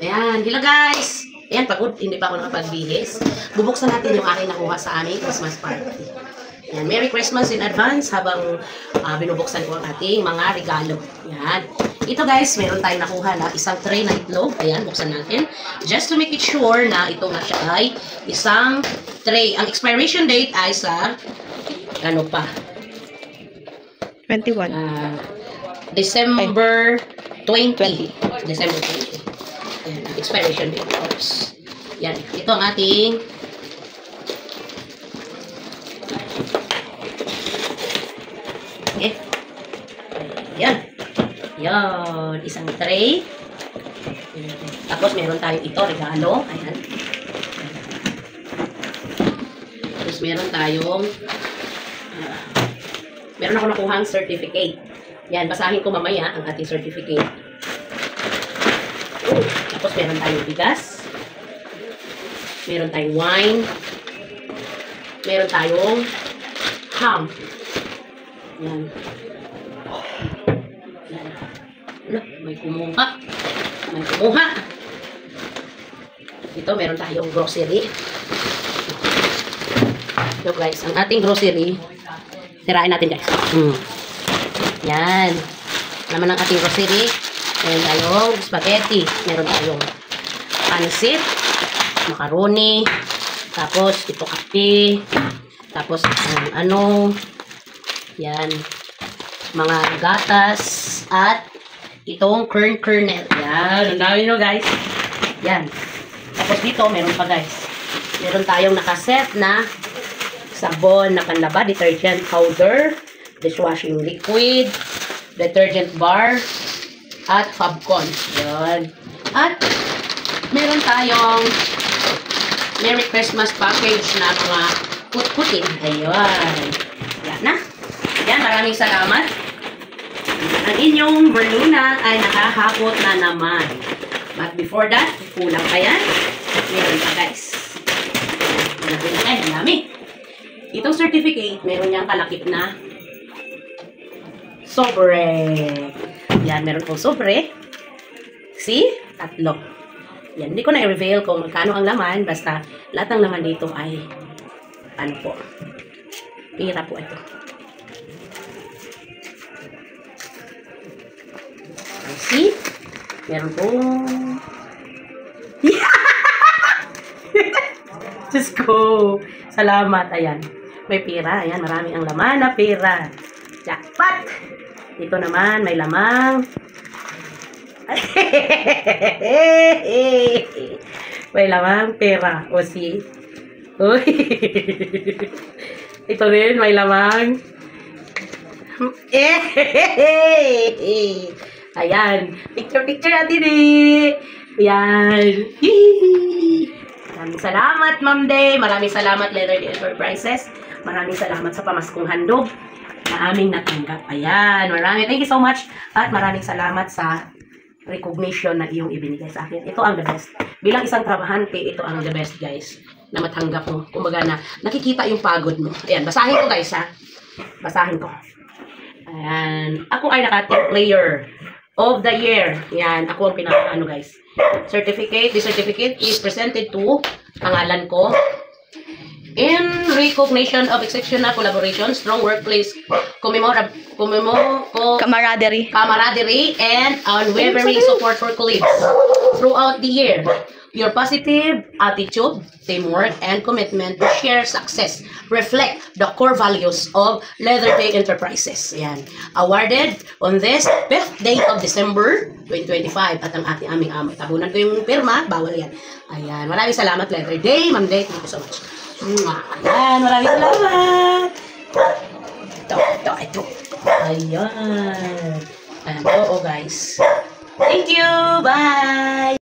Ayan, hello guys! Ayan, pagod, hindi pa ako nakapagbihis. Bubuksan natin yung aking nakuha sa aming Christmas party. Ayan, Merry Christmas in advance habang binubuksan ko ang ating mga regalo. Ayan. Ito guys, meron tayong nakuha na isang tray na itlog. Ayan, buksan natin. Just to make it sure na ito na siya ay isang tray. Ang expiration date ay sa, ano pa? 21. December 20. December 20. Ayan, ang expiration date. Oops. Yan, ito ang ating okay. Yan. Yan, isang tray. Tapos meron tayong ito, regalo. Ayan. Tapos meron tayong meron ako nakuhang certificate. Yan, basahin ko mamaya ang ating certificate. Tapos meron tayong bigas. Meron tayong wine. Meron tayong ham. Yan. Yan. Ano, may kumuha. May kumuha. Ito, meron tayong grocery. So guys, ang ating grocery, tirain natin guys. Yan. Naman ang ating grocery. Meron tayong spaghetti. Meron tayong pansit, macaroni, tapos ito kape, tapos yan, mga gatas, at itong kernel. Yan, ang dami nyo guys. Yan. Tapos dito, meron pa guys. Meron tayong nakaset na sabon na panlaba, detergent powder, dishwashing liquid, detergent bar, at Fabcon. Yan. At meron tayong Merry Christmas package na mga put-putin. Ayun. Yan na. Yan, maraming salamat. Ang inyong berluna ay nakahapot na naman. But before that, kulang pa yan. Meron pa guys. Ay, ang dami. Itong certificate, meron niyang kalakip na sobre. Yan, meron pong sobre. See? 3. Yan, hindi ko na i-reveal kung magkano ang laman. Basta, lahat ng laman dito ay, ano po, pira po ito. See? Meron pong, Diyos ko. Salamat. Ayan. May pira. Ayan, marami ang laman na pira. Jackpot! Ito naman, may lamang. May lamang pera. O see? Uy. Ito rin, may lamang. Ayan. Picture natin eh. Ayan. Maraming salamat, Ma'am Day. Maraming salamat, Leather Day Enterprises. Maraming salamat sa pamaskong handog na aming natanggap. Ayan. Maraming thank you so much. At maraming salamat sa recognition na iyong ibinigay sa akin. Ito ang the best. Bilang isang trabahante, ito ang the best, guys. Na matanggap mo. Kumbaga na nakikita yung pagod mo. Ayan. Basahin ko, guys, ha. Basahin ko. Ayan. Ako ay naka-team player of the year. Ayan. Ako ang pinaka-ano, guys. Certificate. The certificate is presented to pangalan ko. In recognition of exceptional collaboration, strong workplace, camaraderie, and unwavering support for colleagues throughout the year. Your positive attitude, teamwork, and commitment to share success reflect the core values of Leather Day Enterprises. Yan. Awarded on this 5th day of December 2025. At ang aming tabunan ko yung pirma, bawal yan. Ayan. Maraming salamat, Leather Day. Ma'am Day, thank you so much. Ayan, maraming salamat. Ito. Ayan. Ayan, oo guys. Thank you. Bye.